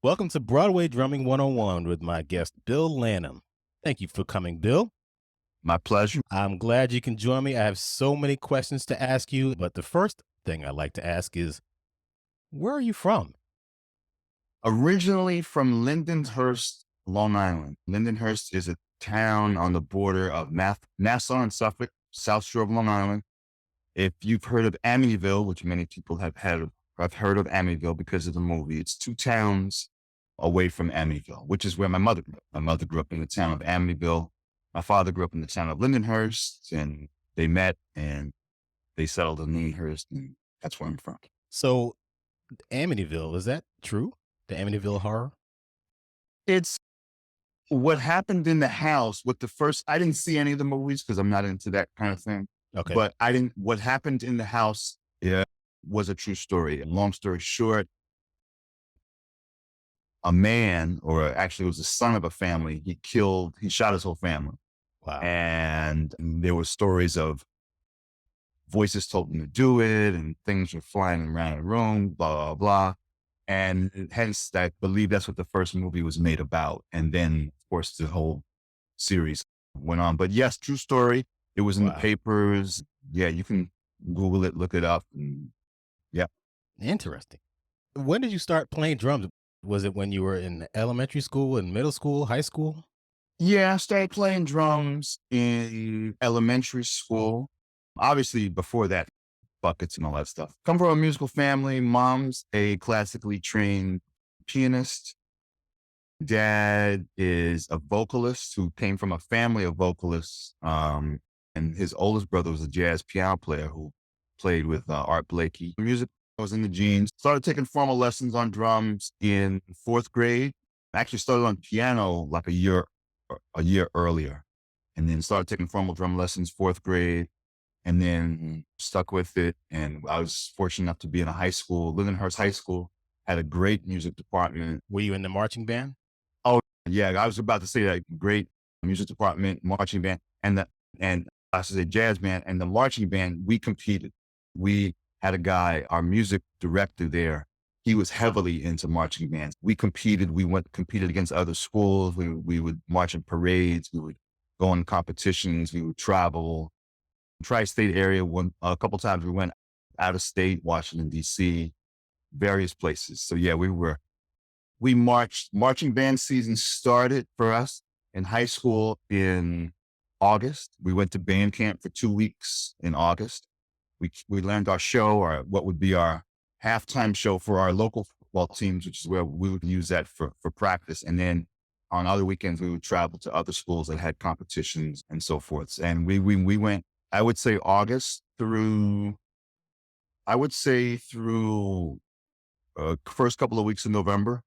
Welcome to Broadway Drumming 101 with my guest, Bill Lanham. Thank you for coming, Bill. My pleasure. I'm glad you can join me. I have so many questions to ask you, but the first thing I'd like to ask is, where are you from? Originally from Lindenhurst, Long Island. Lindenhurst is a town on the border of Nassau and Suffolk, South Shore of Long Island. If you've heard of Amityville, which many people have heard of Amityville because of the movie. It's two towns away from Amityville, which is where my mother grew up. My mother grew up in the town of Amityville. My father grew up in the town of Lindenhurst, and they met and they settled in Lindenhurst, and that's where I'm from. So, Amityville, is that true? The Amityville horror? It's what happened in the house with the first. I didn't see any of the movies because I'm not into that kind of thing. Okay. But I didn't. What happened in the house, yeah, was a true story. And long story short, a man, or actually it was the son of a family, he shot his whole family. Wow. And there were stories of voices told him to do it, and things were flying around the room, blah, blah, blah. And hence, I believe that's what the first movie was made about. And then, of course, the whole series went on. But yes, true story. It was in the Wow. papers. Yeah, you can Google it, look it up. And yeah. Interesting. When did you start playing drums? Was it when you were in elementary school, in middle school, high school? Yeah, I started playing drums in elementary school. Obviously, before that, buckets and all that stuff. Come from a musical family. Mom's a classically trained pianist. Dad is a vocalist who came from a family of vocalists. And his oldest brother was a jazz piano player who played with Art Blakey. Music was in the genes. Started taking formal lessons on drums in fourth grade. Actually started on piano like a year earlier, and then started taking formal drum lessons fourth grade, and then stuck with it. And I was fortunate enough to be in a high school. Lindenhurst High School had a great music department. Were you in the marching band? Oh, yeah, I was about to say that. Great music department, marching band, and I should say jazz band, and the marching band. We competed. We had a guy, our music director there. He was heavily into marching bands. We competed. Competed against other schools. We would march in parades. We would go in competitions. We would travel tri-state area. A couple times we went out of state, Washington D.C., various places. So yeah, we marched. Marching band season started for us in high school in August. We went to band camp for 2 weeks in August. We learned our show, or what would be our halftime show for our local football teams, which is where we would use that for practice. And then on other weekends, we would travel to other schools that had competitions and so forth. And we went, I would say August through, first couple of weeks in November.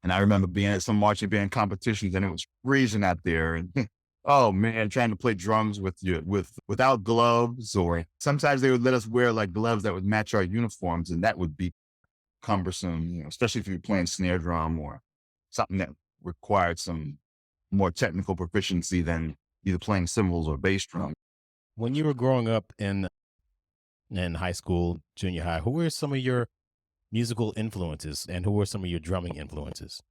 And I remember being at some marching band competitions, and it was freezing out there. And oh man, trying to play drums without gloves, or sometimes they would let us wear like gloves that would match our uniforms, and that would be cumbersome, especially if you're playing snare drum or something that required some more technical proficiency than either playing cymbals or bass drum. When you were growing up in high school, junior high, who were some of your musical influences and who were some of your drumming influences?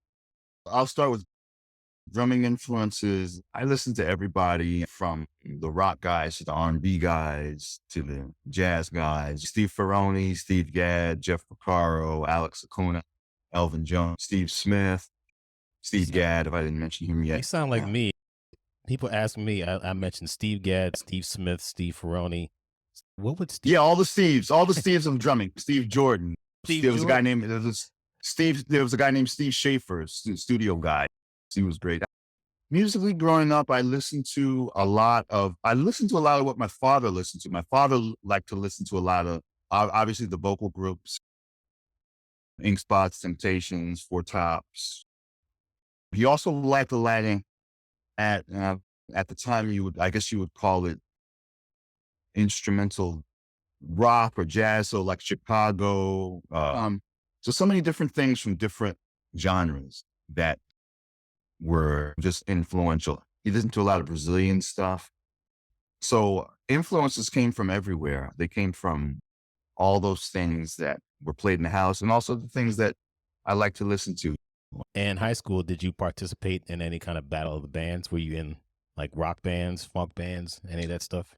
I'll start with drumming influences. I listen to everybody from the rock guys to the R&B guys to the jazz guys. Steve Ferrone, Steve Gadd, Jeff Porcaro, Alex Acuna, Elvin Jones, Steve Smith, Steve Gadd, if I didn't mention him You yet. sound like Yeah. me. People ask me, I mentioned Steve Gadd, Steve Smith, Steve Ferrone. What would Yeah, all the Steves of drumming. Steve Jordan. Steve There was a guy Jordan? named there was a guy named Steve Schaefer, studio guy. He was great. Musically growing up, I listened to a lot of what my father listened to. My father liked to listen to a lot of, obviously, the vocal groups, Ink Spots, Temptations, Four Tops. He also liked a lot at the time, I guess you would call it instrumental rock or jazz. So like Chicago, so many different things from different genres that were just influential. He listened to a lot of Brazilian stuff. So influences came from everywhere. They came from all those things that were played in the house, and also the things that I like to listen to. In high school, did you participate in any kind of battle of the bands? Were you in like rock bands, funk bands, any of that stuff?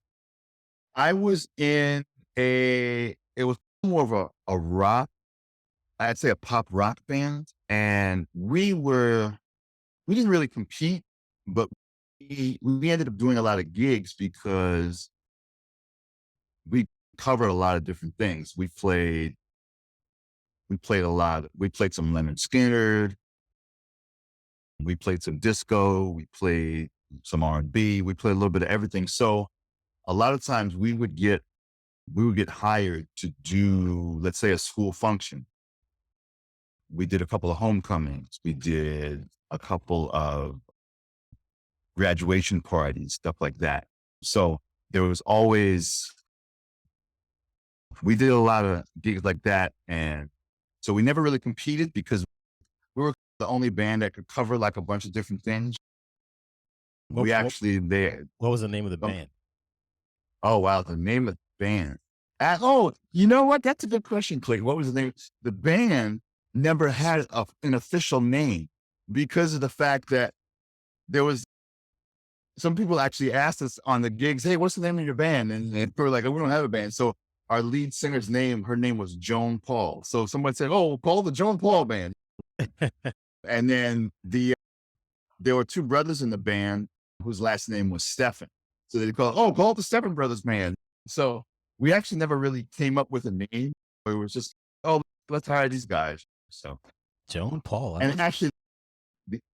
I was in it was more of a rock, I'd say a pop rock band. And we didn't really compete, but we ended up doing a lot of gigs because we covered a lot of different things. We played some Leonard Skinner, we played some disco, we played some R&B, we played a little bit of everything. So a lot of times we would get hired to do, let's say, a school function. We did a couple of homecomings. We did a couple of graduation parties, stuff like that. So there was always, we did a lot of gigs like that. And so we never really competed because we were the only band that could cover like a bunch of different things. What We what, actually, there, what was the name of the um, band? oh, wow, the name of the band. Oh, you know what? That's a good question, Clay. What was the name? The band never had an official name because of the fact that there was some people actually asked us on the gigs, "Hey, what's the name of your band?" And we were like, "Oh, we don't have a band." So our lead singer's name, her name was Joan Paul. So someone said, "Oh, Paul, the Joan Paul band." And then there were two brothers in the band whose last name was Stephen. So they called, "Oh, Paul the Stephen Brothers band." So we actually never really came up with a name. It was just, "Oh, let's hire these guys." So, Joan Paul. I and don't. actually,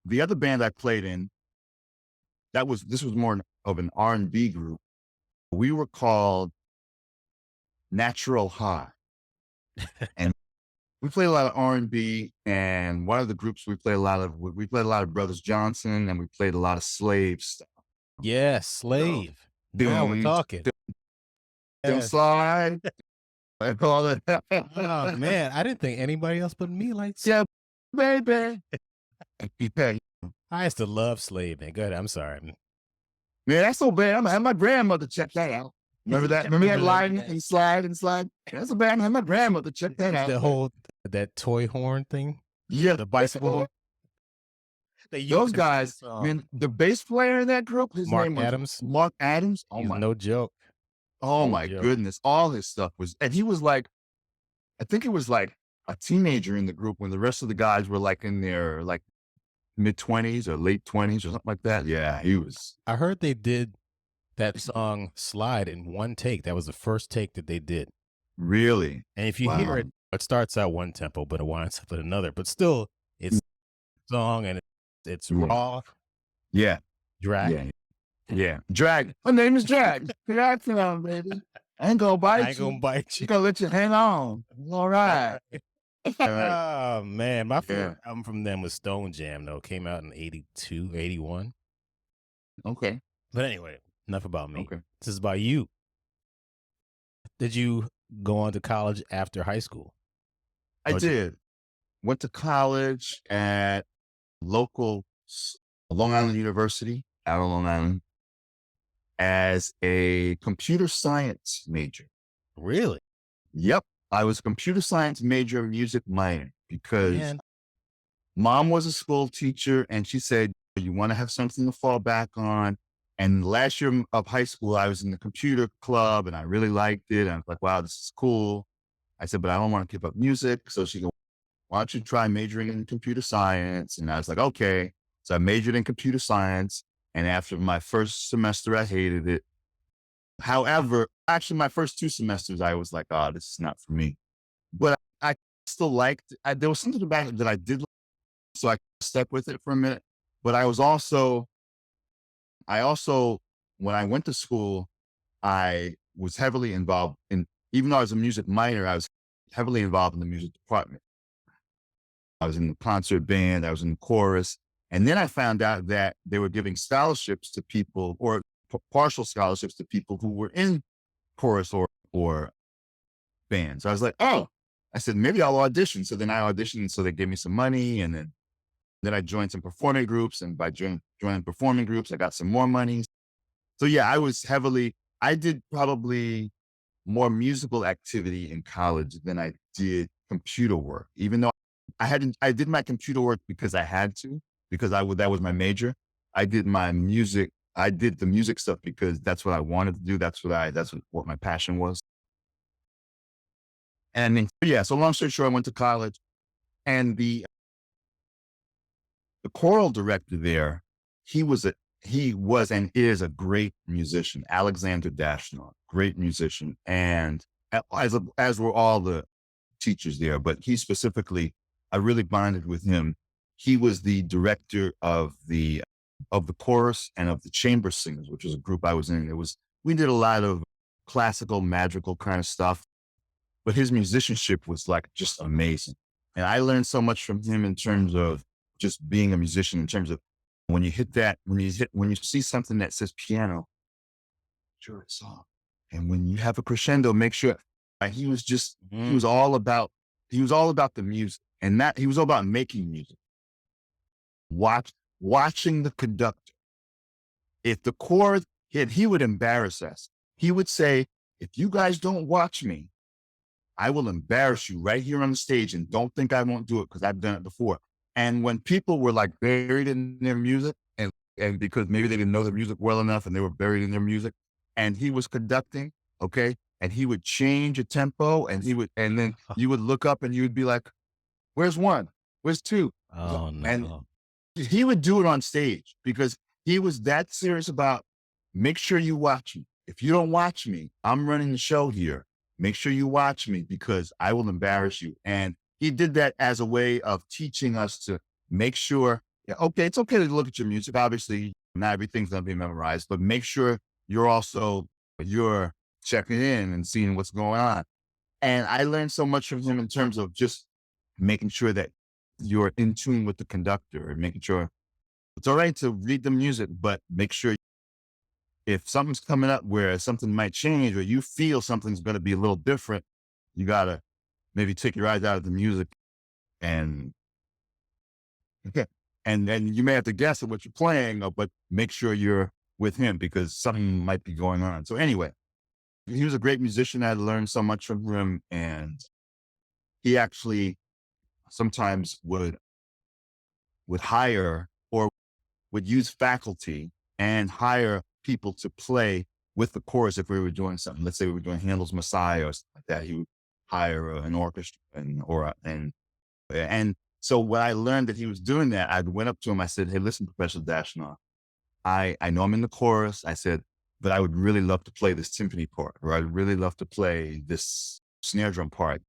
the other band I played in, this was more of an R&B group. We were called Natural High, and we played a lot of R&B. And one of the groups we played a lot of Brothers Johnson, and we played a lot of Slave stuff. Yes, So, Slave. Now we're doom, talking. doom Yes. slide, I call it. Oh man, I didn't think anybody else but me likes. Yeah, baby. Yeah, I used to love Slave, man. Go ahead. I'm sorry. man, that's so bad. I'm gonna have my grandmother check that out. Remember that? Remember that Remember that? line and slide and slide? That's so bad. I'm gonna have my grandmother check that out. The whole that toy horn thing, Yeah, the bicycle. They used those in the guys, song. man, the bass player in that group, his Mark name was Adams. Mark Adams. He's no joke. Oh No my joke. goodness. All his stuff was, and he was like, I think it was like a teenager in the group when the rest of the guys were like in their like mid-20s or late 20s or something like that. Yeah, he was I heard they did that song "Slide" in one take. That was the first take that they did. really, And if you hear wow. it, it starts out one tempo, but it winds up at another. But still, it's a song and it's Yeah, raw, yeah, drag. yeah, yeah. Drag. My name is Drag. Drag, come on, baby. I ain't gonna I bite ain't you. gonna bite I'm you. gonna let you hang on. All right. All right. Oh man, my Yeah. favorite album from them was Stone Jam, though. Came out in 82, 81. Okay. But anyway, enough about me. Okay. This is about you. Did you go on to college after high school? I Or did. Went to college at local Long Island University out of Long Island as a computer science major. really? Yep. I was a computer science major, music minor, because Man, mom was a school teacher and she said, you want to have something to fall back on. And last year of high school, I was in the computer club and I really liked it. I was like, wow, this is cool. I said, but I don't want to give up music. So she goes, why don't you try majoring in computer science? And I was like, okay. So I majored in computer science. And after my first semester, I hated it. However, actually, my first two semesters, I was like, oh, this is not for me. But I still liked, there was something about it that I did like, so I stuck with it for a minute. But I also, when I went to school, I was heavily involved in, even though I was a music minor, I was heavily involved in the music department. I was in the concert band, I was in the chorus. And then I found out that they were giving scholarships to people or partial scholarships to people who were in chorus or band. So I was like, oh, I said, maybe I'll audition. So then I auditioned. So they gave me some money. And then I joined some performing groups. And by joining performing groups, I got some more money. So yeah, I did probably more musical activity in college than I did computer work, even though I did my computer work because I had to, because that was my major. I did the music stuff because that's what I wanted to do. What my passion was. And then, yeah, so long story short, I went to college, and the choral director there, he was a, he was and is a great musician, Alexander Dashnar, great musician. And as were all the teachers there, but he specifically, I really bonded with him. He was the director of the chorus and of the chamber singers, which was a group I was in. We did a lot of classical, magical kind of stuff, but his musicianship was like just amazing. And I learned so much from him in terms of just being a musician, in terms of when you see something that says piano, sure it's song. And when you have a crescendo, make sure. He was just, he Mhm. was all about, he was all about the music, and that he was all about making music. Watch, Watching the conductor. If the chord hit, he would embarrass us. He would say, if you guys don't watch me, I will embarrass you right here on the stage, and don't think I won't do it because I've done it before. And when people were like buried in their music, and because maybe they didn't know the music well enough and they were buried in their music, and he was conducting, okay, and he would change a tempo, and then you would look up and you would be like, where's one? Where's two? Oh, And no. he would do it on stage because he was that serious about, make sure you watch me. If you don't watch me, I'm running the show here. Make sure you watch me because I will embarrass you. And he did that as a way of teaching us to make sure, yeah, okay, it's okay to look at your music. Obviously, not everything's going to be memorized, but make sure you're checking in and seeing what's going on. And I learned so much from him in terms of just making sure that you're in tune with the conductor, and making sure it's all right to read the music, but make sure if something's coming up where something might change or you feel something's going to be a little different, you got to maybe take your eyes out of the music, and and then you may have to guess at what you're playing, but make sure you're with him because something might be going on. So anyway, he was a great musician. I learned so much from him, and he actually sometimes would hire or would use faculty and hire people to play with the chorus if we were doing something. Let's say we were doing Handel's Messiah or something like that. He would hire an orchestra and so when I learned that he was doing that, I went up to him. I said, "Hey, listen, Professor Dashnar, I know I'm in the chorus." I said, "But I would really love to play this timpani part, or I'd really love to play this snare drum part.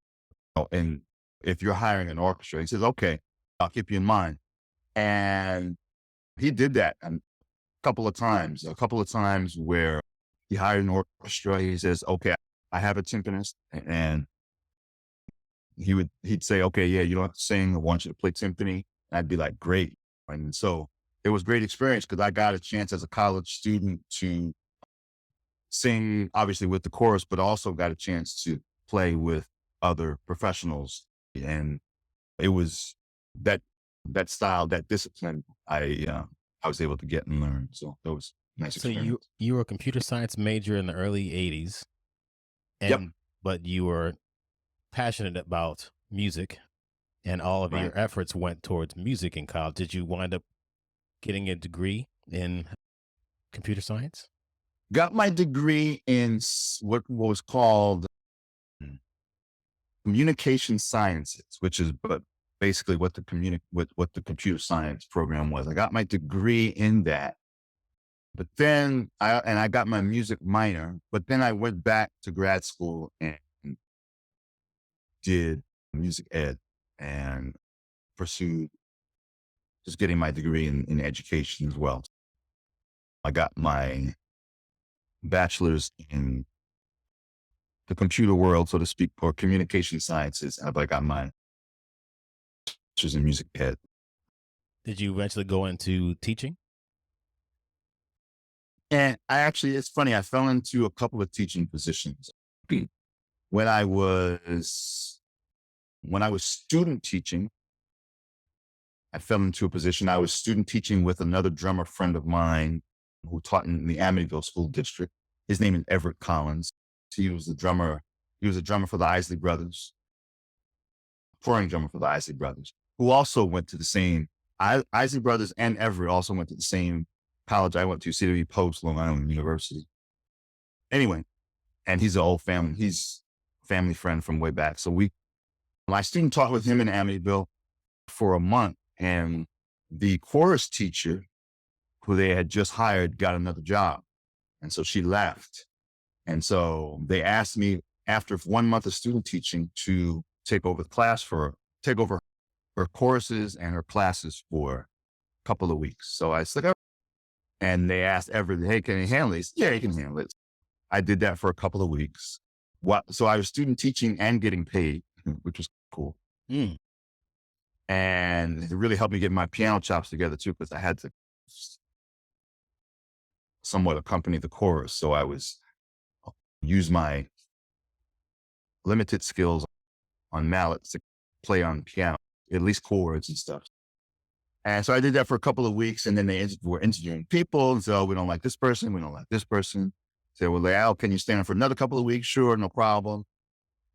Oh, and if you're hiring an orchestra," he says, "Okay, I'll keep you in mind." And he did that a couple of times where he hired an orchestra. He says, "Okay, I have a timpanist," and he'd say, "Okay, yeah, you don't have to sing. I want you to play timpani." And I'd be like, "Great." And so it was a great experience because I got a chance as a college student to sing, obviously with the chorus, but also got a chance to play with other professionals. And it was that style, that discipline I was able to get and learn. So that was a nice So you experience. you were a computer science major in the early 80s, Yep. and but you were passionate about music, and all of Right. your efforts went towards music in college. Did you wind up getting a degree in computer science? Got my degree in what was called communication sciences, which is but basically what the computer science program was. I got my degree in that, but then I got my music minor, but then I went back to grad school and did music ed and pursued just getting my degree in education as well. I got my bachelor's in the computer world, so to speak, or communication sciences. But I got my bachelor's in music ed. Did you eventually go into teaching? And it's funny, I fell into a couple of teaching positions. When I was, student teaching, I fell into a position. I was student teaching with another drummer friend of mine who taught in the Amityville School District. His name is Everett Collins. He was the drummer. He was a drummer for the Isley Brothers. touring drummer for the Isley Brothers, who also went to the same, Isley Brothers and Everett also went to the same college I went to, CW Post, Long Island University. Anyway, and he's an old family, he's a family friend from way back. So my student taught with him in Amityville for a month, and the chorus teacher who they had just hired got another job. And so she left. And so they asked me after 1 month of student teaching to take over her courses and her classes for a couple of weeks. So I said, "Oh," and they asked Everett, "Hey, can you handle this?" "Yeah, you can handle it." I did that for a couple of weeks. So I was student teaching and getting paid, which was cool. Mm. And it really helped me get my piano chops together too, because I had to somewhat accompany the chorus. So I use my limited skills on mallets to play on piano, at least chords and stuff. And so I did that for a couple of weeks, and then they were interviewing people. And so, "We don't like this person. We don't like this person." So, "Well, Al, can you stay on for another couple of weeks?" "Sure, no problem."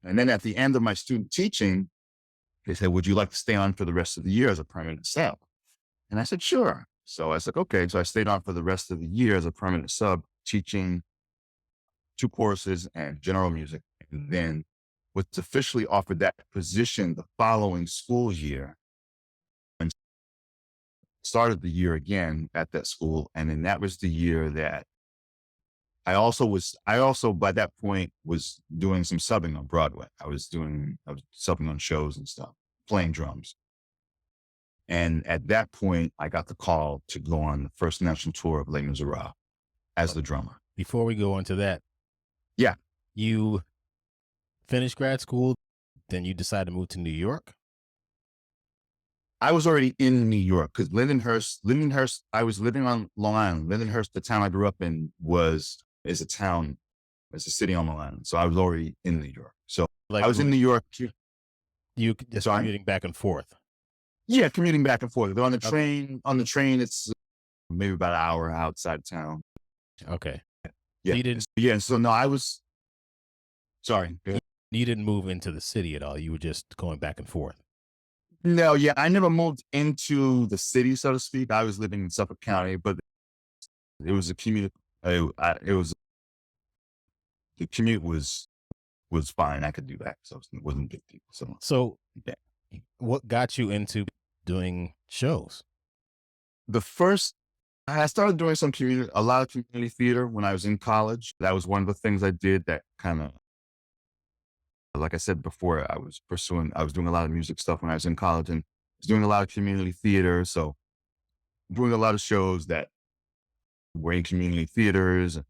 And then at the end of my student teaching, they said, "Would you like to stay on for the rest of the year as a permanent sub?" And I said, "Sure." So I said, "Okay." So I stayed on for the rest of the year as a permanent sub, teaching 2 courses and general music. And then was officially offered that position the following school year, and started the year again at that school. And then that was the year that I also by that point was doing some subbing on Broadway. I was subbing on shows and stuff, playing drums. And at that point, I got the call to go on the first national tour of Les Miserables as the drummer. Before we go into that, Yeah. you finished grad school, then you decided to move to New York. I was already in New York because Lindenhurst, I was living on Long Island. Lindenhurst, the town I grew up in, is a city on Long Island. So I was already in New York. So Like I was in New York. you just So commuting back and forth. Yeah, commuting back and forth. On the Okay. train, it's maybe about an hour outside town. Okay. Yeah. You didn't Yeah. So no, sorry. Go ahead. you didn't move into the city at all. You were just going back and forth. No, yeah, I never moved into the city, so to speak. I was living in Suffolk County, but it was a commute. The commute was fine. I could do that, so it wasn't a big deal. So So yeah. what got you into doing shows? I started doing a lot of community theater when I was in college. That was one of the things I did that kind of, like I said before, I was doing a lot of music stuff when I was in college, and was doing a lot of community theater. So doing a lot of shows that were in community theaters.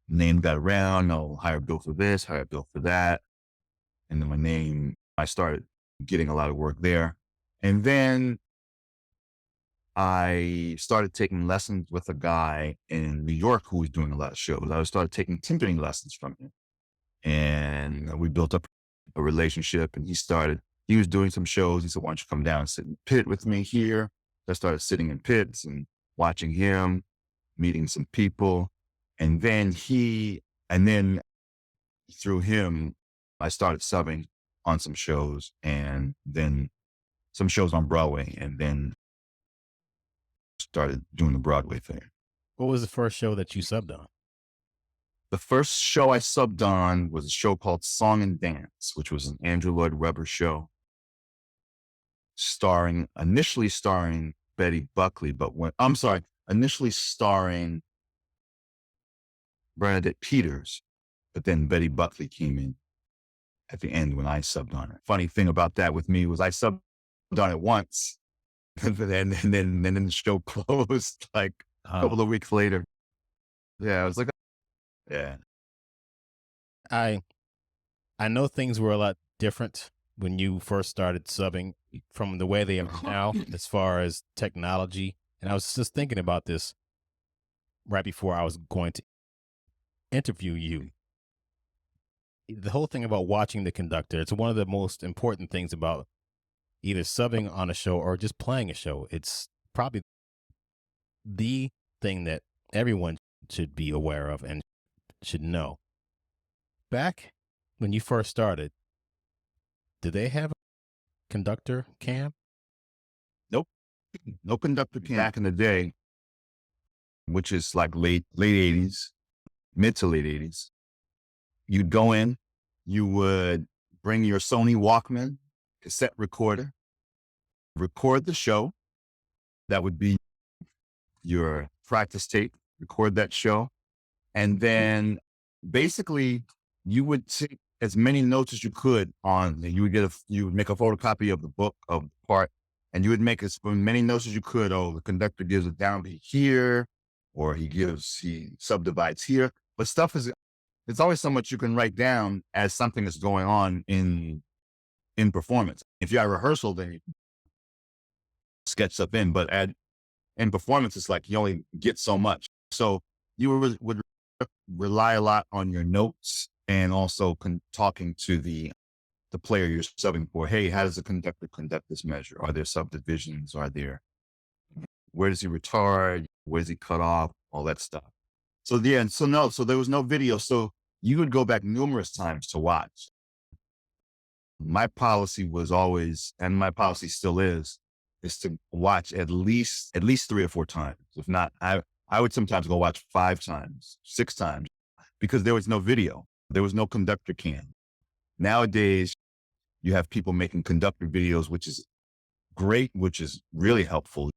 Name got around, oh, hire Bill for this, hire Bill for that. And then I started getting a lot of work there. And then I started taking lessons with a guy in New York who was doing a lot of shows. I started taking timpani lessons from him. And we built up a relationship, and he was doing some shows. He said, "Why don't you come down and sit in the pit with me here?" I started sitting in pits and watching him, meeting some people. And then through him, I started subbing on some shows, and then some shows on Broadway, and then started doing the Broadway thing. What was the first show that you subbed on? The first show I subbed on was a show called Song and Dance, which was an Andrew Lloyd Webber show, initially starring Betty Buckley, initially starring Bernadette Peters, but then Betty Buckley came in at the end when I subbed on it. Funny thing about that with me was I subbed on it once, and then the show closed like a couple of weeks later. Yeah, I was like, yeah. I know things were a lot different when you first started subbing from the way they are now as far as technology. And I was just thinking about this right before I was going to interview you. The whole thing about watching the conductor, it's one of the most important things about either subbing on a show or just playing a show. It's probably the thing that everyone should be aware of and should know. Back when you first started, did they have a conductor cam? Nope. No conductor came back in the day, which is like late 80s, mid to late 80s. You'd go in, you would bring your Sony Walkman cassette recorder, record the show. That would be your practice tape, record that show. And then basically you would take as many notes as you could on, you would make a photocopy of the book of the part, and you would make as many notes as you could. Oh, the conductor gives a downbeat here, or he subdivides here. But it's always so much you can write down as something that's going on in performance. If you're at rehearsal, then you sketch stuff in, but in performance, it's like you only get so much. So you would rely a lot on your notes, and also talking to the player you're subbing for. Hey, how does the conductor conduct this measure? Are there subdivisions? Where does he retard? Where does he cut off? All that stuff. So so there was no video. So you would go back numerous times to watch. My policy was always, and my policy still is to watch at least 3 or 4 times. If not, I would sometimes go watch 5 times, 6 times, because there was no video. There was no conductor cam. Nowadays, you have people making conductor videos, which is great, which is really helpful.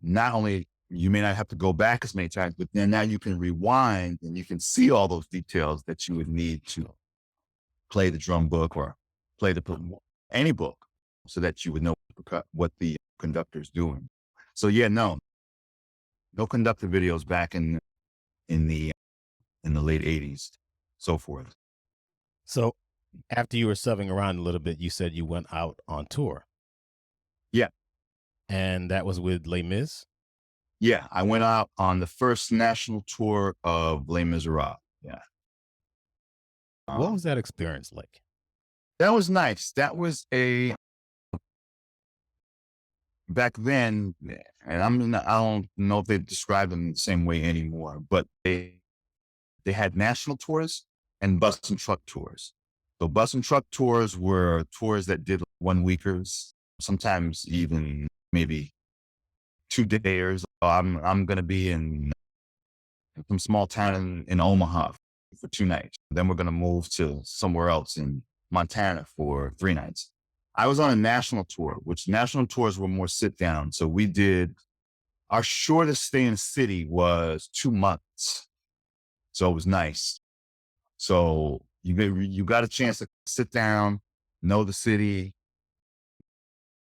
Not only you may not have to go back as many times, but then now you can rewind and you can see all those details that you would need to play the drum book or play any book, so that you would know what the conductor is doing. So yeah, no conductor videos back in the late 80s, so forth. So after you were subbing around a little bit, you said you went out on tour. Yeah. And that was with Les Mis? Yeah, I went out on the first national tour of Les Miserables. Yeah. What was that experience like? That was nice. That was back then, and I don't know if they describe them the same way anymore, but they had national tours and bus and truck tours. So bus and truck tours were tours that did 1 weekers, sometimes even maybe 2 dayers. I'm going to be in some small town in Omaha for 2 nights. Then we're going to move to somewhere else in Montana for 3 nights. I was on a national tour, which national tours were more sit down. So our shortest stay in the city was 2 months. So it was nice. So you got a chance to sit down, know the city,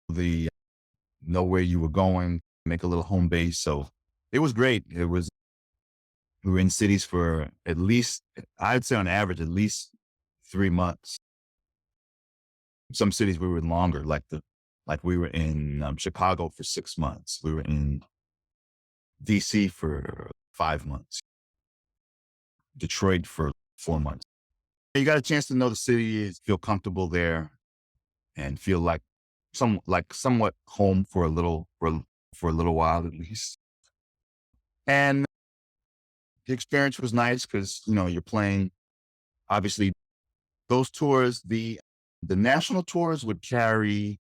know where you were going, make a little home base. So it was great. We were in cities for at least, I'd say on average, at least 3 months. Some cities we were longer, like we were in Chicago for 6 months. We were in DC for 5 months, Detroit for 4 months. You got a chance to know the city, feel comfortable there, and feel like somewhat home for a little while at least. And the experience was nice because you're playing. Obviously, those tours, the national tours would carry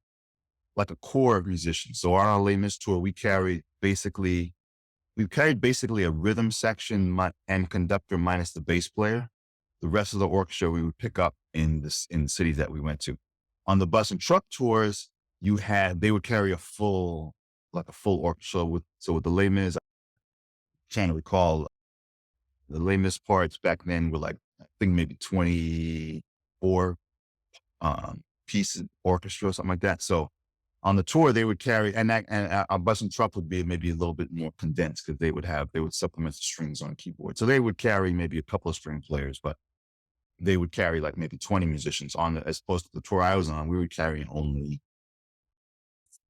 like a core of musicians. So on our Les Mis tour, we carried basically a rhythm section and conductor minus the bass player. The rest of the orchestra we would pick up in the cities that we went to. On the bus and truck tours, they would carry a full orchestra with the Les Mis. I can't recall the Les Mis parts back then were like, I think maybe 24 piece orchestra or something like that. So on the tour they would carry, and our bus and truck would be maybe a little bit more condensed because they would supplement the strings on keyboard. So they would carry maybe a couple of string players, but they would carry like maybe 20 musicians as opposed to the tour I was on. We would carry only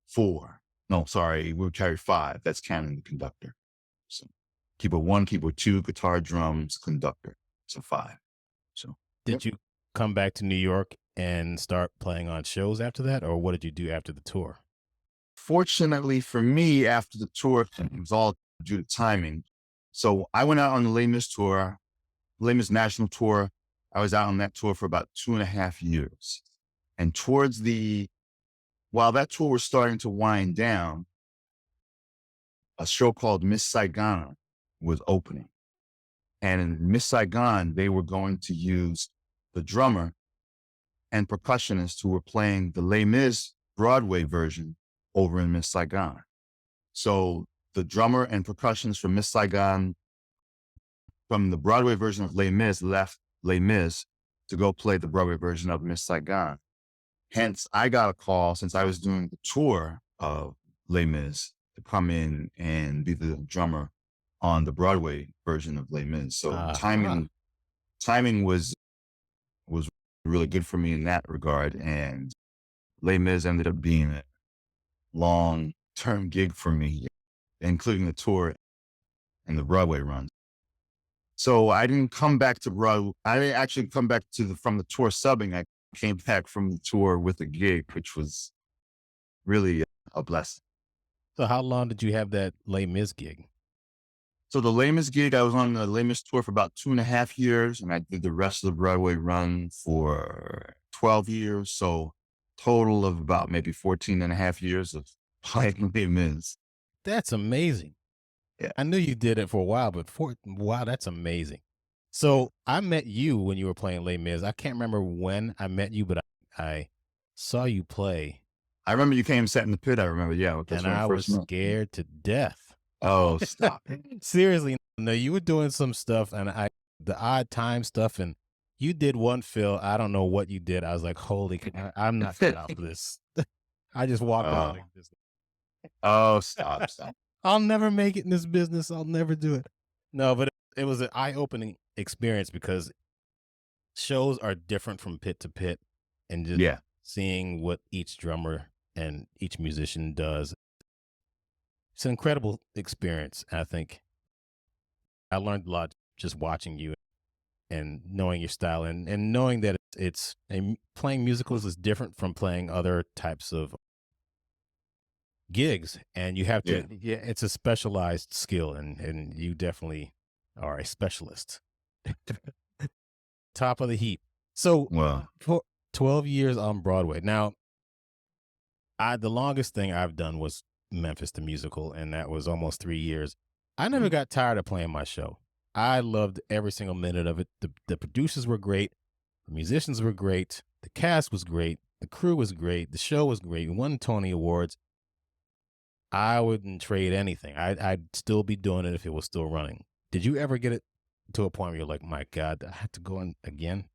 4. No, sorry, we would carry 5. That's counting the conductor. So keyboard 1, keyboard 2, guitar, drums, conductor. So 5. So did you come back to New York and start playing on shows after that, or what did you do after the tour? Fortunately for me, after the tour, it was all due to timing. So I went out on the Les Mis tour, Les Mis national tour. I was out on that tour for about 2.5 years. And while that tour was starting to wind down, a show called Miss Saigon was opening. And in Miss Saigon, they were going to use the drummer and percussionists who were playing the Les Mis Broadway version over in Miss Saigon. So the drummer and percussionist from Miss Saigon, from the Broadway version of Les Mis, left Les Mis to go play the Broadway version of Miss Saigon. Hence, I got a call since I was doing the tour of Les Mis to come in and be the drummer on the Broadway version of Les Mis. So timing was really good for me in that regard. And Les Mis ended up being a long-term gig for me, including the tour and the Broadway run. So I didn't come back to Broadway. I didn't actually come back from the tour subbing. I came back from the tour with a gig, which was really a blessing. So how long did you have that Les Mis gig? So the Les Mis gig, I was on the Les Mis tour for about 2.5 years, and I did the rest of the Broadway run for 12 years. So total of about maybe 14.5 years of playing Les Mis. That's amazing. Yeah. I knew you did it for a while, but wow, that's amazing. So I met you when you were playing Les Mis. I can't remember when I met you, but I saw you play. I remember you came sat in the pit. I remember, yeah. And I was scared to death. Oh, stop. Seriously. No, you were doing some stuff and the odd time stuff, and you did one fill. I don't know what you did. I was like, holy, I'm not cut out for this. I just walked out like this. Oh, stop. I'll never make it in this business. I'll never do it. No, but it was an eye-opening experience because shows are different from pit to pit, and just seeing what each drummer and each musician does. It's an incredible experience. I think I learned a lot just watching you and knowing your style and knowing that playing musicals is different from playing other types of gigs, and you have to, it's a specialized skill, and you definitely are a specialist. Top of the heap. So for 12 years on Broadway. Now, the longest thing I've done was Memphis the Musical, and that was almost 3 years. I never got tired of playing my show. I loved every single minute of it. The producers were great. The musicians were great. The cast was great. The crew was great. The show was great. We won Tony Awards. I wouldn't trade anything. I'd still be doing it if it was still running. Did you ever get it to a point where you're like, my God, I have to go in again?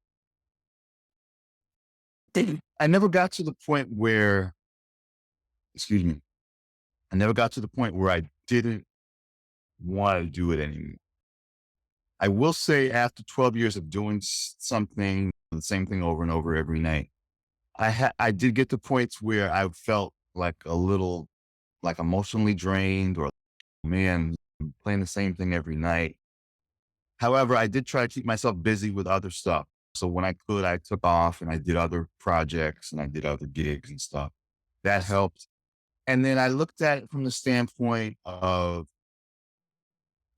I never got to the point where, I never got to the point where I didn't want to do it anymore. I will say after 12 years of doing something, the same thing over and over every night, I did get to points where I felt like a little like emotionally drained, or man, I'm playing the same thing every night. However, I did try to keep myself busy with other stuff. So when I could, I took off and I did other projects and I did other gigs and stuff. That helped. And then I looked at it from the standpoint of,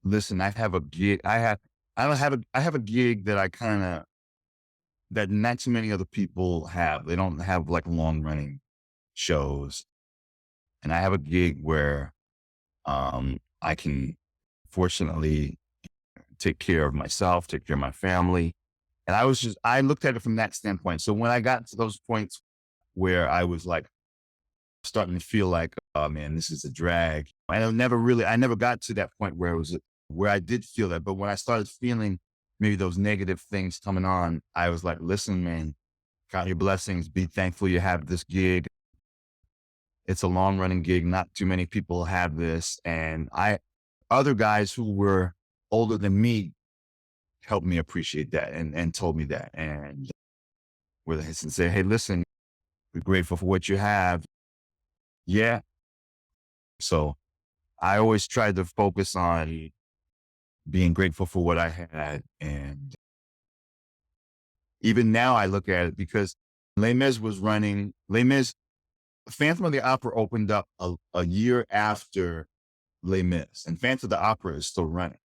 listen, I have a gig. I have a gig that that not too many other people have. They don't have like long running shows. And I have a gig where I can fortunately take care of myself, take care of my family. And I looked at it from that standpoint. So when I got to those points where I was like starting to feel like, oh man, this is a drag. I never got to that point where I did feel that. But when I started feeling maybe those negative things coming on, I was like, listen, man, count your blessings, be thankful you have this gig. It's a long running gig. Not too many people have this. And other guys who were older than me helped me appreciate that and told me that. And where they say, hey, listen, we're grateful for what you have. Yeah. So I always tried to focus on being grateful for what I had. And even now I look at it because Les Mis was running. Les Mis, Phantom of the Opera opened up a year after Les Mis, and Phantom of the Opera is still running.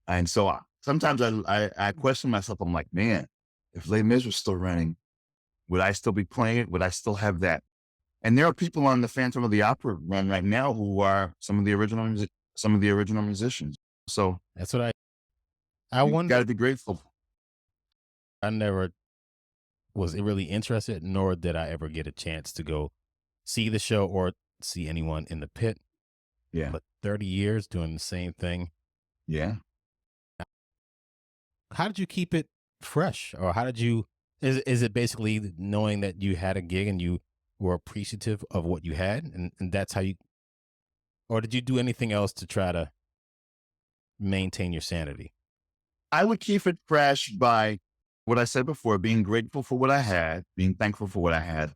And so sometimes I question myself. I'm like, man, if Les Mis was still running, Would I still be playing it? Would I still have that? And there are people on the Phantom of the Opera run right now who are some of the original musicians. So That's what I you got wonder. to be grateful. I never was really interested, nor did I ever get a chance to go see the show or see anyone in the pit. Yeah. But 30 years doing the same thing. Yeah. How did you keep it fresh? Or how did you, is it basically knowing that you had a gig and you were appreciative of what you had? And that's how you, or did you do anything else to try to maintain your sanity? I would keep it fresh by what I said before, being grateful for what I had, being thankful for what I had.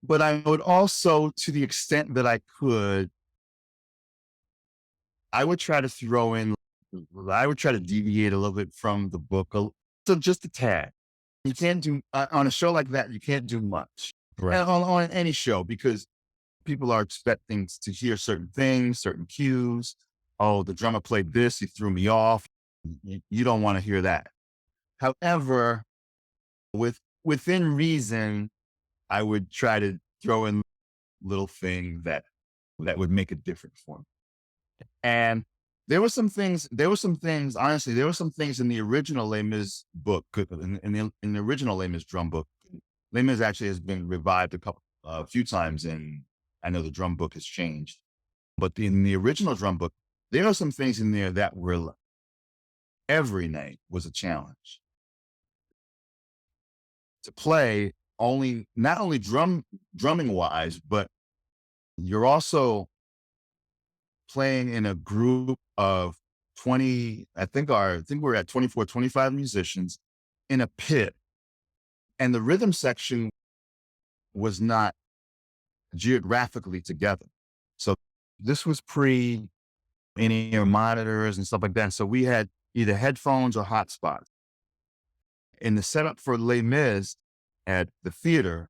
But I would also, to the extent that I could, I would try to throw in, I would try to deviate a little bit from the book, so just a tad. You can't do, on a show like that, you can't do much. Right. And on any show, because people are expecting to hear certain things, certain cues. Oh, the drummer played this, he threw me off. You don't want to hear that. However, within reason, I would try to throw in little thing that would make it different for me. And honestly, there were some things in the original Les Mis book, in the original Les Mis drum book. Les Mis actually has been revived a few times, and I know the drum book has changed. But in the original drum book, there are some things in there that were every night was a challenge to play, not only drumming wise, but you're also playing in a group of 20, I think we're at 24, 25 musicians in a pit. And the rhythm section was not geographically together. So this was pre in-ear monitors and stuff like that. So we had either headphones or hotspots. In the setup for Les Mis at the theater,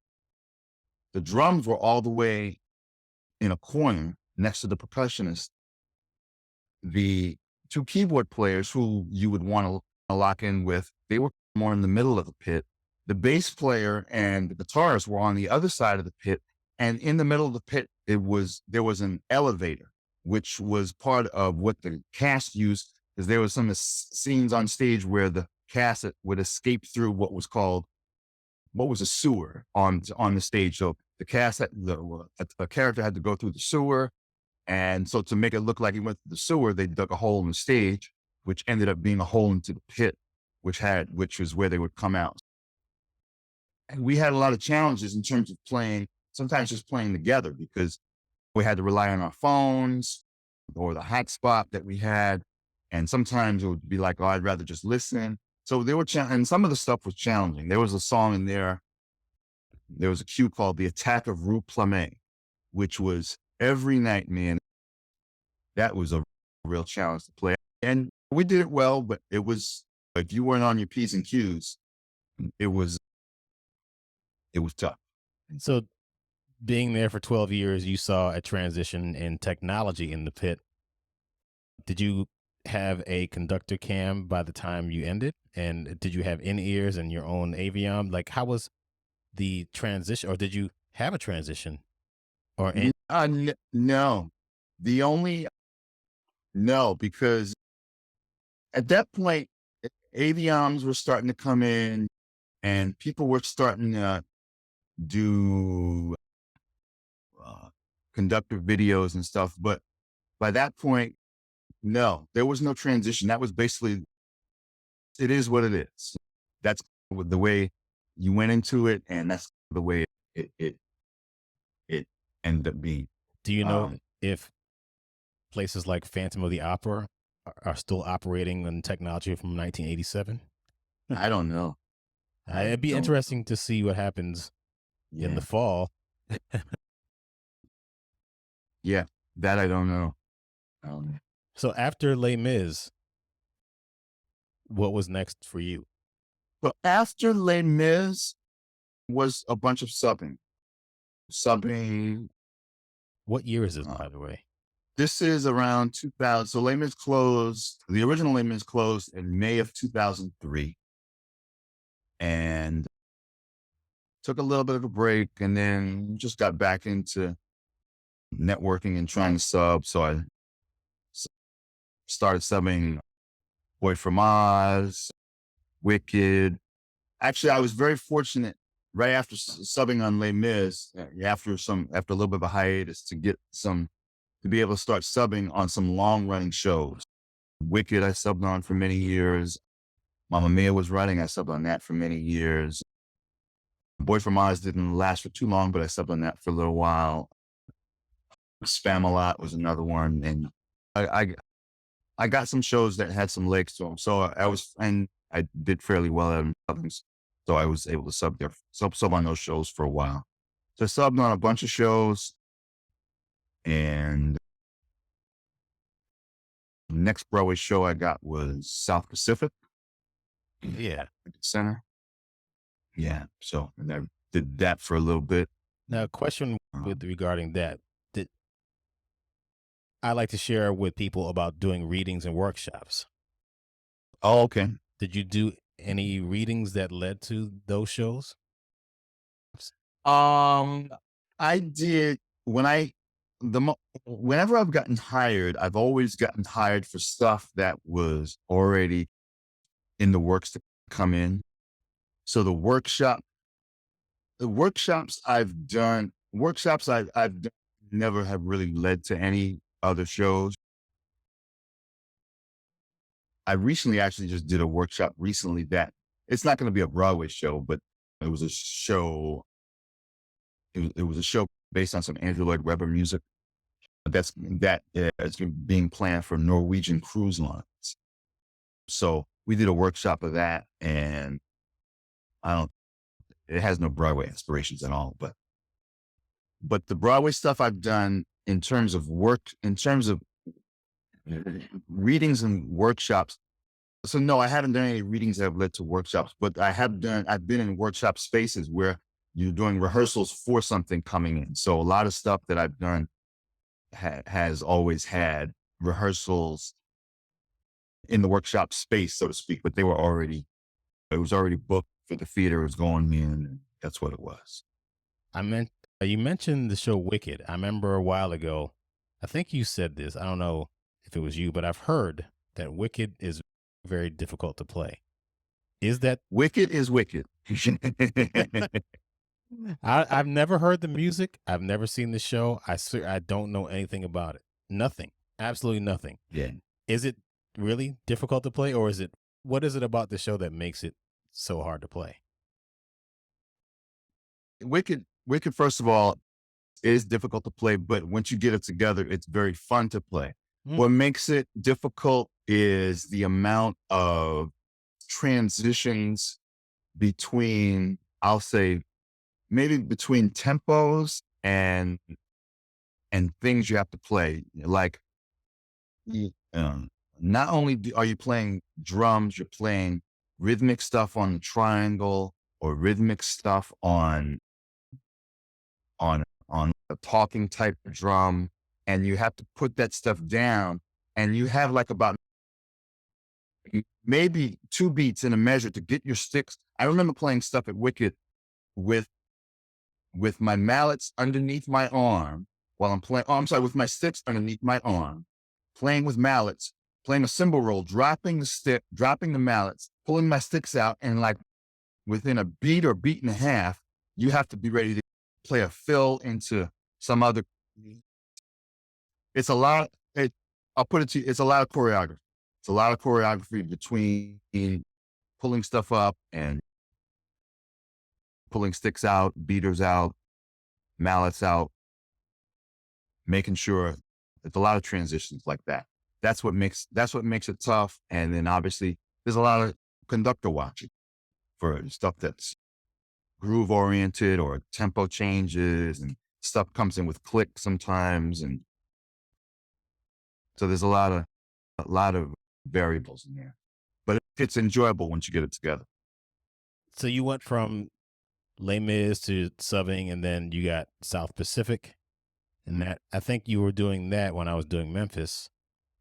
the drums were all the way in a corner next to the percussionist. The two keyboard players who you would want to lock in with, they were more in the middle of the pit. The bass player and the guitarist were on the other side of the pit. And in the middle of the pit, there was an elevator, which was part of what the cast used, because there was some scenes on stage where the cast would escape through what was a sewer on the stage. So the cast a character had to go through the sewer. And so to make it look like he went through the sewer, they dug a hole in the stage, which ended up being a hole into the pit, which was where they would come out. And we had a lot of challenges in terms of sometimes just playing together, because we had to rely on our phones or the hotspot that we had. And sometimes it would be like, oh, I'd rather just listen. So and some of the stuff was challenging. There was a song in there. There was a cue called The Attack of Rue Plumet, which was every night, man. That was a real challenge to play. And we did it well, but if you weren't on your P's and Q's, it was tough. So being there for 12 years, you saw a transition in technology in the pit. Did you have a conductor cam by the time you ended? And did you have in-ears and your own aviom? Like, how was the transition, or did you have a transition? Or No, no, because at that point, avioms were starting to come in and people were starting to do conductive videos and stuff. But by that point, no, there was no transition. That was basically, it is what it is. That's the way you went into it. And that's the way it ended up being. do you know if places like Phantom of the Opera are still operating on technology from 1987? I don't know. It'd be interesting to see what happens in the fall. Yeah, that I don't know. So after Les Mis, what was next for you? But after Les Mis was a bunch of subbing. What year is this, by the way? This is around 2000. So Les Mis closed, the original Les Mis closed in May of 2003. And took a little bit of a break, and then just got back into networking and trying to sub. So I s- started subbing Boy from Oz, Wicked. Actually, I was very fortunate right after subbing on Les Mis, after a little bit of a hiatus, to be able to start subbing on some long running shows. Wicked, I subbed on for many years. Mamma Mia was running. I subbed on that for many years. Boy from Oz didn't last for too long, but I subbed on that for a little while. Spam-A-Lot was another one. And I, I got some shows that had some legs to them. So and I did fairly well at them. So I was able to sub on those shows for a while. So I subbed on a bunch of shows, and the next Broadway show I got was South Pacific. Yeah. Center. Yeah. So and I did that for a little bit. Now, a question Um, regarding that. Did I like to share with people about doing readings and workshops? oh, okay. Did you do any readings that led to those shows? Um, I did when I the mo- whenever I've gotten hired, I've always gotten hired for stuff that was already in the works to come in. So the workshops I've done never have really led to any other shows. I recently actually just did a workshop recently that it's not going to be a Broadway show, but it was a show. It was a show based on some Andrew Lloyd Webber music that is being planned for Norwegian cruise lines. So we did a workshop of that, and I don't. It has no Broadway aspirations at all, but the Broadway stuff I've done in terms of readings and workshops. So no, I haven't done any readings that have led to workshops, but I've been in workshop spaces where you're doing rehearsals for something coming in. So a lot of stuff that I've done has always had rehearsals in the workshop space, so to speak, but it was already booked for the theater it was going in. And that's what it was. I meant you mentioned the show Wicked. I remember a while ago. I think you said this. I don't know if it was you, but I've heard that Wicked is very difficult to play. Is that Wicked is wicked. I've never heard the music. I've never seen the show. I don't know anything about it. Nothing. Absolutely nothing. Yeah. Is it really difficult to play, or is it what is it about the show that makes it so hard to play? Wicked, first of all, is difficult to play, but once you get it together, it's very fun to play. Mm. What makes it difficult is the amount of transitions between, I'll say, maybe between tempos and things you have to play. Like, not only are you playing drums, you're playing rhythmic stuff on the triangle or rhythmic stuff on a talking type of drum, and you have to put that stuff down, and you have like about maybe 2 beats in a measure to get your sticks. I remember playing stuff at Wicked with my mallets underneath my arm while I'm playing. Oh, I'm sorry, with my sticks underneath my arm, playing with mallets, playing a cymbal roll, dropping the stick, dropping the mallets, pulling my sticks out, and like within a beat or beat and a half, you have to be ready to play a fill into some other. It's a lot. I'll put it to you, it's a lot of choreography. It's a lot of choreography between pulling stuff up and pulling sticks out, beaters out, mallets out, making sure it's a lot of transitions like that. That's what makes it tough. And then obviously there's a lot of conductor watching for stuff that's groove oriented or tempo changes, and stuff comes in with click sometimes. And so there's a lot of variables in there, but it's enjoyable once you get it together. So you went from Les Mis to subbing, and then you got South Pacific, and that I think you were doing that when I was doing Memphis.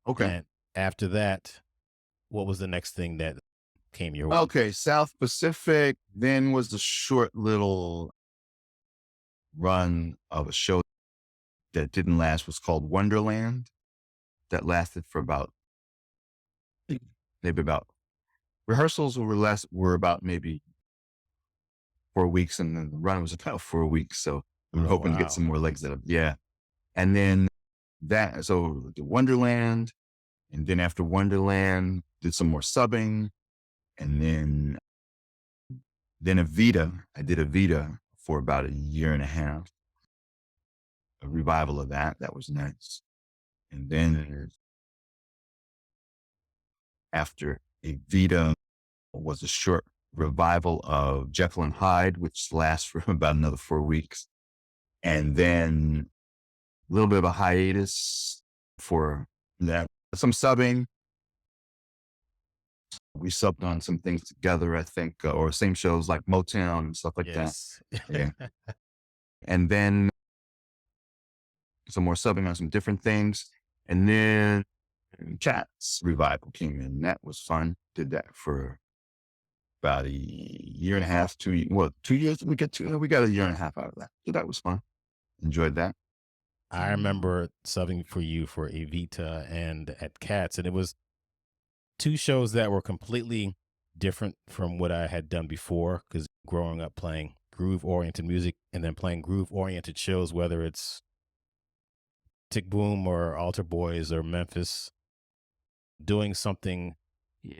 Okay. And after that, what was the next thing that came your way? Okay. South Pacific then was the short little run of a show that didn't last was called Wonderland. That lasted for about maybe about rehearsals were about maybe 4 weeks, and then the run was about 4 weeks. So we were Oh, hoping to get wow. some more legs out of it. Yeah. And then the Wonderland, and then after Wonderland, did some more subbing, and then Evita. I did Evita for about a year and a half, a revival of that. That was nice. And then after Evita was a short revival of Jekyll and Hyde, which lasts for about another 4 weeks. And then a little bit of a hiatus for that. Some subbing. We subbed on some things together, I think, or same shows like Motown and stuff like that. Yes. Yeah. And then some more subbing on some different things. And then Cats revival came in. That was fun. Did that for about a year and a half, 2 years. We got a year and a half out of that. So that was fun. Enjoyed that. I remember subbing for you for Evita and at Cats, and it was two shows that were completely different from what I had done before. Because growing up playing groove-oriented music and then playing groove-oriented shows, whether it's Tick Boom or Altar Boys or Memphis, doing something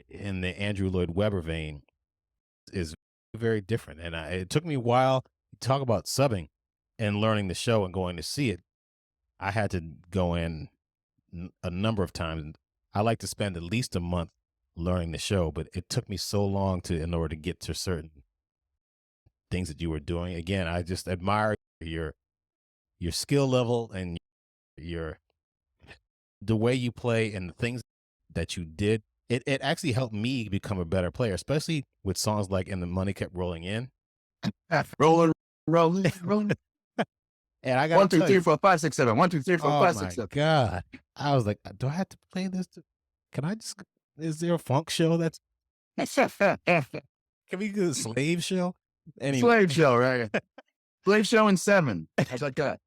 in the Andrew Lloyd Webber vein is very different. And it took me a while to talk about subbing and learning the show and going to see it. I had to go in a number of times. I like to spend at least a month learning the show, but it took me so long in order to get to certain things that you were doing. Again, I just admire your skill level and the way you play and the things that you did. It actually helped me become a better player, especially with songs like "And the Money Kept Rolling In." Rolling, rolling, rolling. And I got 1, 2, 3, 4, 5, 6, 7. 1, 2, 3, 4, oh 5, my 6, 7. God, I was like, do I have to play this? Can I just? Is there a funk show that's? Can we do a slave show? Anyway, Slave show, right? Slave show in 7. How's that got?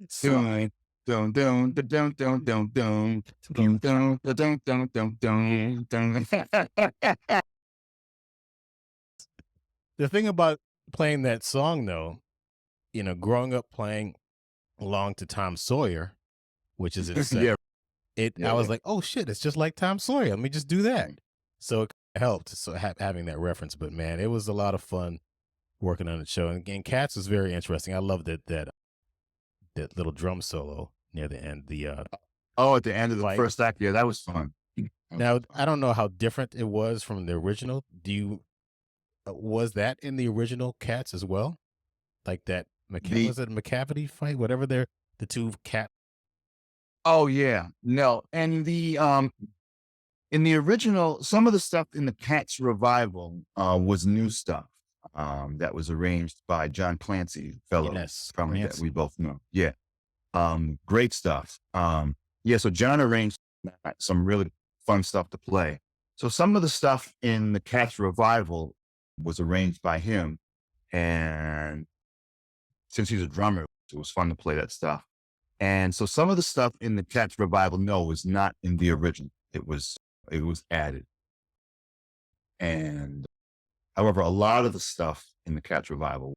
so, Dun, dun, dun, dun, dun, dun, dun. Dun, dun, dun, dun, dun, dun, dun. the thing about playing that song, though, growing up playing along to Tom Sawyer, which is its Yeah, I was yeah. like, oh shit, it's just like Tom Sawyer. Let me just do that. So it helped. So having that reference, but man, it was a lot of fun working on the show. And again, Cats was very interesting. I loved that little drum solo near the end. Oh, at the end of the Fight. first act, yeah, that was fun. Now I don't know how different it was from the original. Was that in the original Cats as well? Like that was it a McCavity fight? Whatever the two cat. Oh yeah, no, and in the original, some of the stuff in the Cats revival was new stuff that was arranged by John Clancy, fellow Yes, from that Clancy. we both know. Yeah, great stuff. Yeah, so John arranged some really fun stuff to play. So some of the stuff in the Cats revival was arranged by him, and since he's a drummer, it was fun to play that stuff. And so some of the stuff in the Cats revival, no, was not in the original. It was added. And however, a lot of the stuff in the Cats revival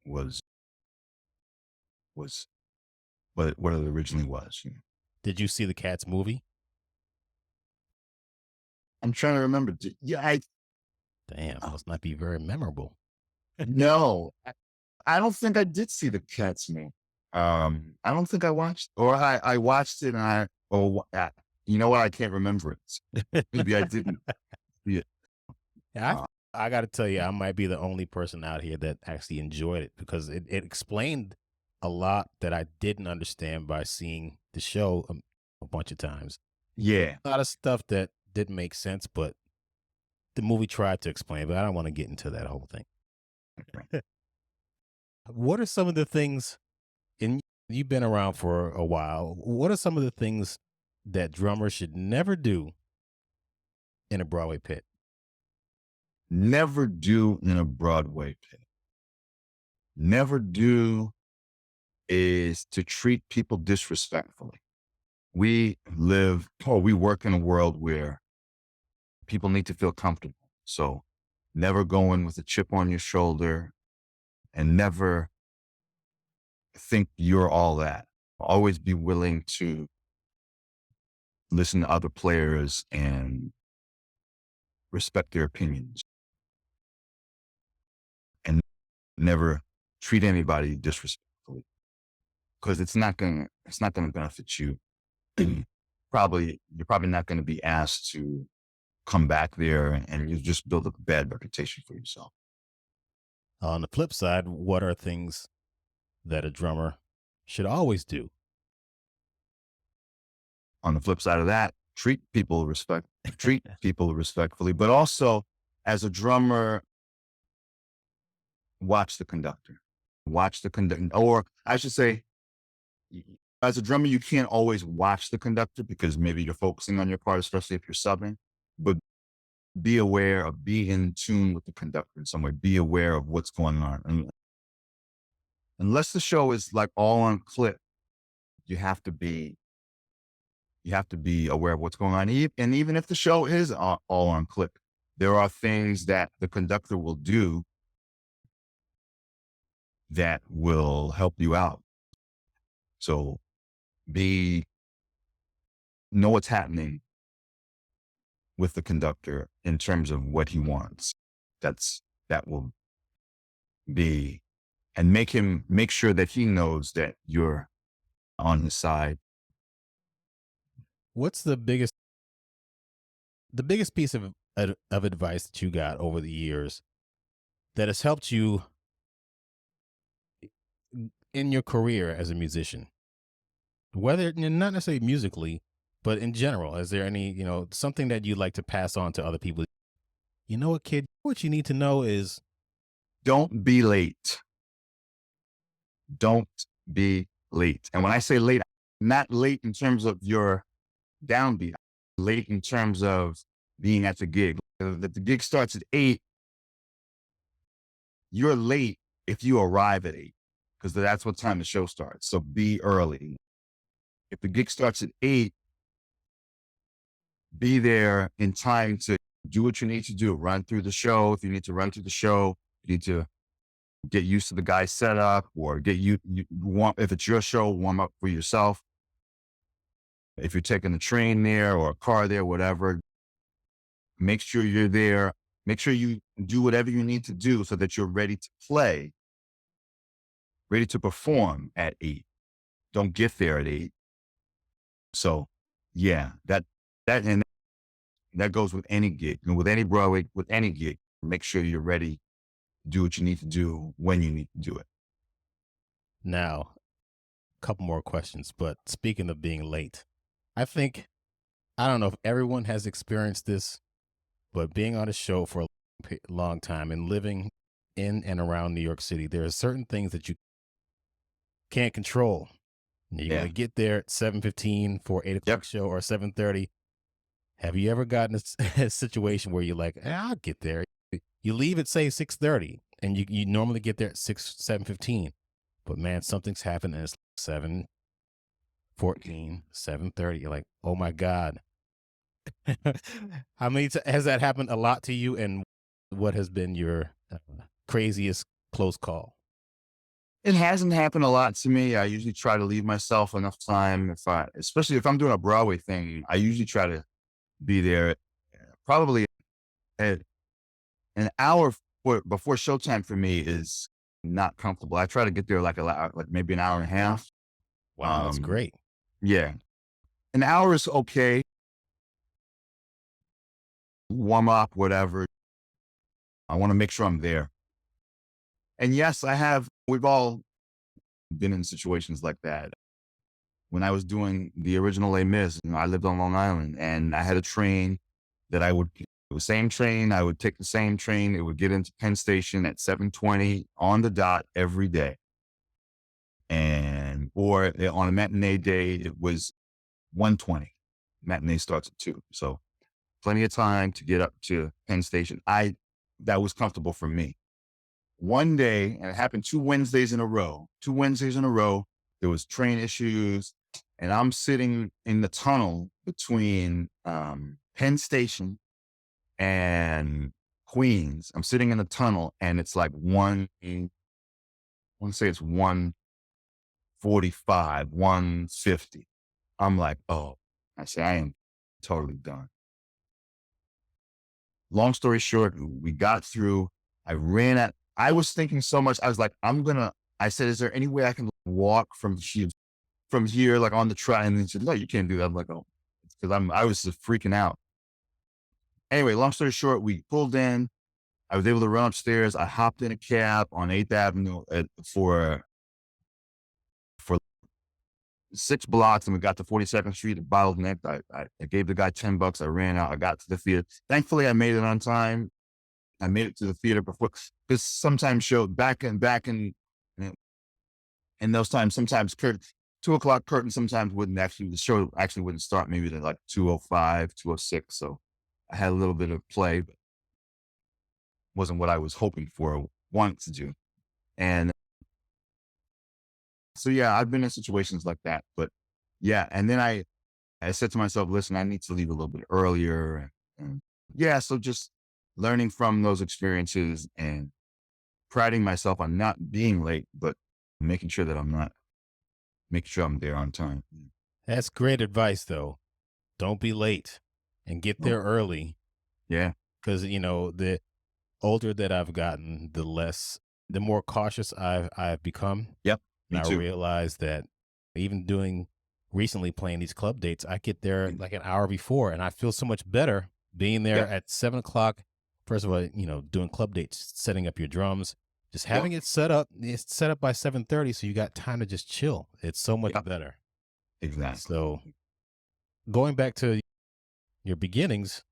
was what it originally was. Did you see the Cats movie? I'm trying to remember. Yeah, Damn, must not be very memorable. no, I don't think I did see the Cats movie. I don't think I watched, or I watched it, and you know what? I can't remember it. Maybe I didn't. Yeah. Yeah, I got to tell you, I might be the only person out here that actually enjoyed it because it explained a lot that I didn't understand by seeing the show a bunch of times. Yeah. A lot of stuff that didn't make sense, but the movie tried to explain, but I don't want to get into that whole thing. What are some of the things, and you've been around for a while, what are some of the things that drummers should never do in a Broadway pit? Never do in a Broadway pit. never do is to treat people disrespectfully. We work in a world where people need to feel comfortable. So never go in with a chip on your shoulder and never think you're all that. Always be willing to listen to other players and respect their opinions and never treat anybody disrespectfully because it's not gonna benefit you. You're probably not gonna be asked to come back there and you just build up a bad reputation for yourself. On the flip side, what are things that a drummer should always do? On the flip side of that, treat people respectfully, but also as a drummer, watch the conductor. Watch the conductor, or I should say, as a drummer, you can't always watch the conductor because maybe you're focusing on your part, especially if you're subbing. But be in tune with the conductor in some way. Be aware of what's going on. And unless the show is like all on clip, you have to be aware of what's going on. And even if the show is all on clip, there are things that the conductor will do that will help you out. So know what's happening with the conductor in terms of what he wants. That will be, and make sure that he knows that you're on his side. What's the biggest piece of advice that you got over the years that has helped you in your career as a musician? Whether not necessarily musically, but in general, is there any, something that you'd like to pass on to other people? You know what, kid? What you need to know is Don't be late. Don't be late. And when I say late, not late in terms of your downbeat, late in terms of being at the gig. If the gig starts at 8, you're late if you arrive at 8, because that's what time the show starts. So be early. If the gig starts at 8, be there in time to do what you need to do. Run through the show. If you need to run through the show, you need to get used to the guy's setup, or if it's your show, warm up for yourself. If you're taking a train there or a car there, whatever, make sure you're there. Make sure you do whatever you need to do so that you're ready to play, ready to perform at 8. Don't get there at 8. So yeah, and that goes with any gig, and with any Broadway, with any gig. Make sure you're ready to do what you need to do when you need to do it. now a couple more questions. But speaking of being late, I think, I don't know if everyone has experienced this, but being on a show for a long time and living in and around New York City, there are certain things that you can't control. You're Yeah. going to get there at 7:15 for 8 o'clock Yep. show or 7:30. Have you ever gotten a situation where you're like, I'll get there. You leave at say 6:30 and you normally get there at 7:15, but man, something's happened and it's 7:14, 7:30. You're like, oh my God. How many has that happened a lot to you? And what has been your craziest close call? It hasn't happened a lot to me. I usually try to leave myself enough time, especially if I'm doing a Broadway thing. I usually try to be there probably at an hour before showtime. For me is not comfortable. I try to get there like maybe an hour and a half. Wow, that's Um, great. yeah, an hour is okay. Warm up, whatever. I want to make sure I'm there. And yes, we've all been in situations like that. When I was doing the original Les Mis, I lived on Long Island, and I had a train that the same train, I would take the same train. It would get into Penn Station at 7:20 on the dot every day. Or on a matinee day, it was 1:20. Matinee starts at 2. So plenty of time to get up to Penn Station. That was comfortable for me. one day, and it happened 2 Wednesdays in a row. 2 Wednesdays in a row, there was train issues, and I'm sitting in the tunnel between Penn Station and Queens. I'm sitting in the tunnel, and it's like I want to say it's 1:45, 1:50. I'm like, oh, I say, I am totally done. Long story short, we got through. I was thinking so much. I was like, I said, is there any way I can walk from here, like on the track? And he said, no, you can't do that. I'm like, oh, because I was just freaking out. Anyway, long story short, we pulled in. I was able to run upstairs. I hopped in a cab on 8th Avenue for 6 blocks, and we got to 42nd Street, bottlenecked. I gave the guy $10. I ran out. I got to the theater. Thankfully, I made it on time. I made it to the theater before, because sometimes in those times, sometimes 2 o'clock curtain sometimes the show actually wouldn't start maybe to like 2:05, 2:06. So I had a little bit of play, but wasn't what I was hoping for or wanted to do. And so, yeah, I've been in situations like that, but yeah. And then I said to myself, listen, I need to leave a little bit earlier. And yeah, so just learning from those experiences and priding myself on not being late, but making sure I'm there on time. That's great advice, though. Don't be late and get there early. Yeah. Because, the older that I've gotten, the more cautious I've become. Yep. And Me I too. realized that even recently playing these club dates, I get there like an hour before, and I feel so much better being there Yep. at 7 o'clock. First of all, doing club dates, setting up your drums, just having it set up. It's set up by 7:30, so you got time to just chill. It's so much Yep. better. Exactly. So going back to your beginnings,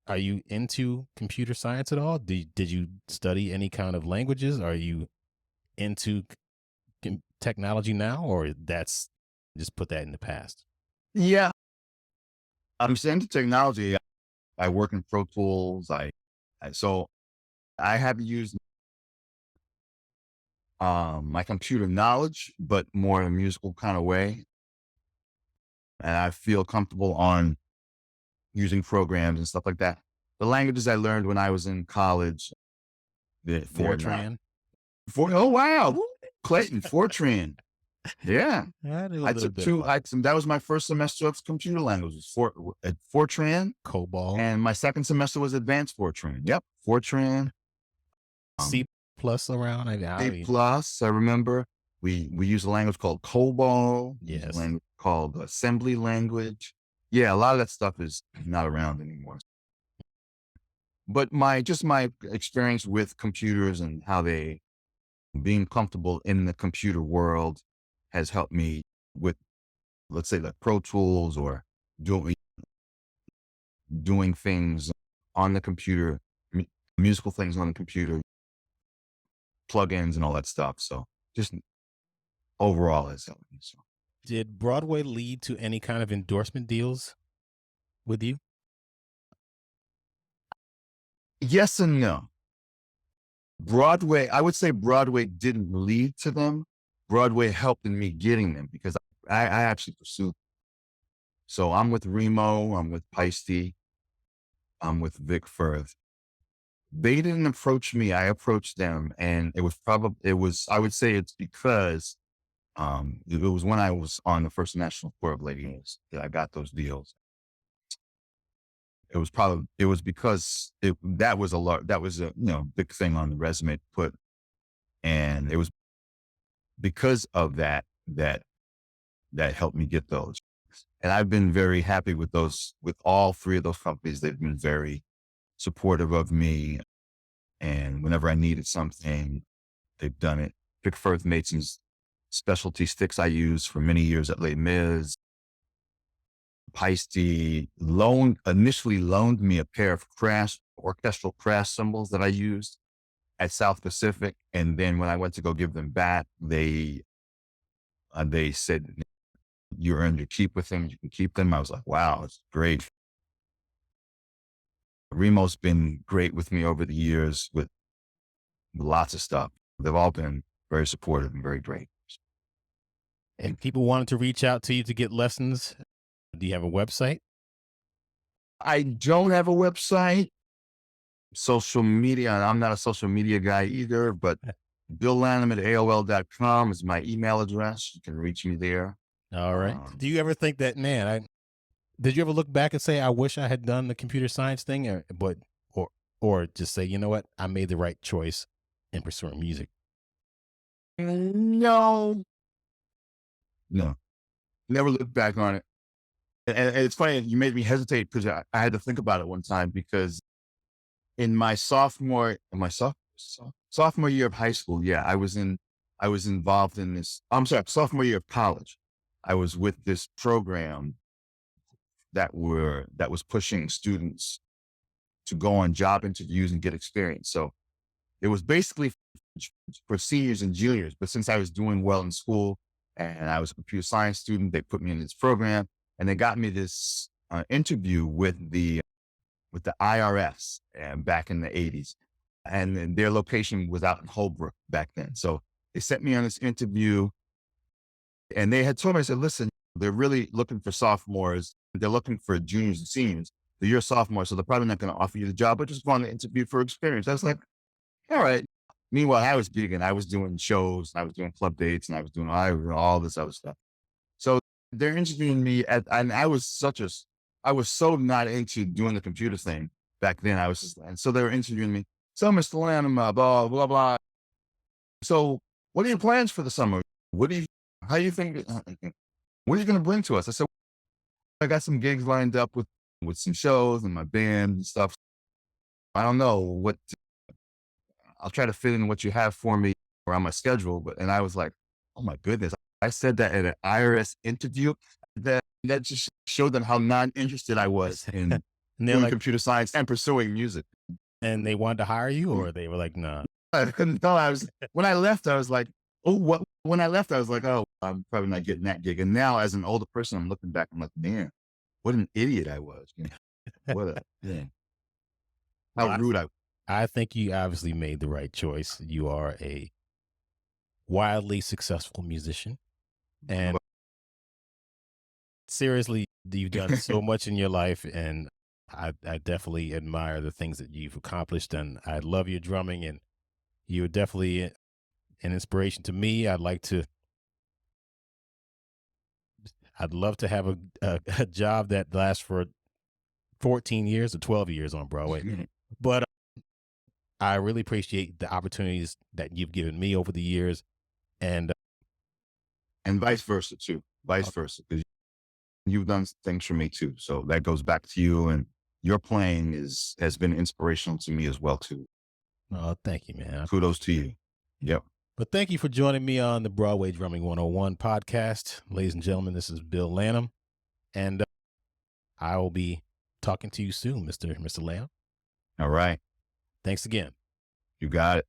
are you into computer science at all? Did you study any kind of languages? Are you into technology now, or that's just put that in the past? Yeah. I'm into technology. I work in Pro Tools. So I have used my computer knowledge, but more in a musical kind of way. And I feel comfortable on using programs and stuff like that. The languages I learned when I was in college, they're not. Fortran. Oh, wow. Clayton, Fortran. Yeah. I knew a I little took bit about that was my first semester of computer languages, at Fortran. COBOL, And my second semester was advanced Fortran. Yep. Fortran. C plus around. A plus, I remember. We use a language called COBOL. We use a Yes. language called assembly language. Yeah, a lot of that stuff is not around anymore. But my experience with computers and being comfortable in the computer world has helped me with, let's say, like Pro Tools, or doing things on the computer, musical things on the computer, plugins and all that stuff. So just overall has helped me. So. Did Broadway lead to any kind of endorsement deals with you? Yes and no. I would say Broadway didn't lead to them. Broadway helped in me getting them, because I actually pursued them. So I'm with Remo, I'm with Peisty, I'm with Vic Firth. They didn't approach me. I approached them, and I would say it's because it was when I was on the first national tour of Lady A's that I got those deals. It was because that was a big thing on the resume to put. And it was because of that helped me get those. And I've been very happy with all three of those companies. They've been very supportive of me. And whenever I needed something, they've done it. Vic Firth made some specialty sticks I used for many years at Les Mis. Peisty initially loaned me a pair of orchestral crash cymbals that I used at South Pacific. And then when I went to go give them back, they said, you earned your keep with them. You can keep them. I was like, wow, it's great. Remo's been great with me over the years with lots of stuff. They've all been very supportive and very great. And people wanted to reach out to you to get lessons. Do you have a website? I don't have a website, social media. I'm not a social media guy either, but Bill Lanham at AOL.com is my email address. You can reach me there. All right. Do you ever think that, man, did you ever look back and say, I wish I had done the computer science thing, or just say, you know what, I made the right choice in pursuing music? No, no, never looked back on it. And it's funny, you made me hesitate because I had to think about it one time because in my sophomore year of high school, yeah, I was involved in this. I'm sorry, sophomore year of college. I was with this program that was pushing students to go on job interviews and get experience. So it was basically for seniors and juniors. But since I was doing well in school and I was a computer science student, they put me in this program and they got me this interview with the IRS back in the 80s. And then their location was out in Holbrook back then. So they sent me on this interview and they had told me, I said, listen, they're really looking for sophomores. They're looking for juniors and seniors. So you're a sophomore, so they're probably not going to offer you the job, but just go on the interview for experience. I was like, all right. Meanwhile, I was big and I was doing shows, and I was doing club dates, and I was doing all this other stuff. So they're interviewing me and I was so not into doing the computer thing back then. And so they were interviewing me. So Mr. Lanham, blah, blah, blah. So what are your plans for the summer? How do you think, what are you going to bring to us? I said, I got some gigs lined up with some shows and my band and stuff. I don't know I'll try to fit in what you have for me around my schedule. And I was like, oh my goodness. I said that at an IRS interview that just showed them how non-interested I was in And they're doing like, computer science and pursuing music. and they wanted to hire you, or they were like, nah. I couldn't tell. When I left, I was like, oh, what? When I left, I was like, oh, I'm probably not getting that gig. And now as an older person, I'm looking back, I'm like, man, what an idiot I was. You know, Well, how rude I was. I think you obviously made the right choice. You are a wildly successful musician. And seriously, you've done so much in your life, and I definitely admire the things that you've accomplished. And I love your drumming, and you're definitely an inspiration to me. I'd love to have a job that lasts for 14 years or 12 years on Broadway. But I really appreciate the opportunities that you've given me over the years. And And vice versa too, vice versa. Because you've done things for me too. So that goes back to you, and your playing has been inspirational to me as well too. oh, thank you, man. Kudos to you. Yep. But thank you for joining me on the Broadway Drumming 101 podcast. Ladies and gentlemen, this is Bill Lanham, and I will be talking to you soon, Mr. Lanham. All right. Thanks again. You got it.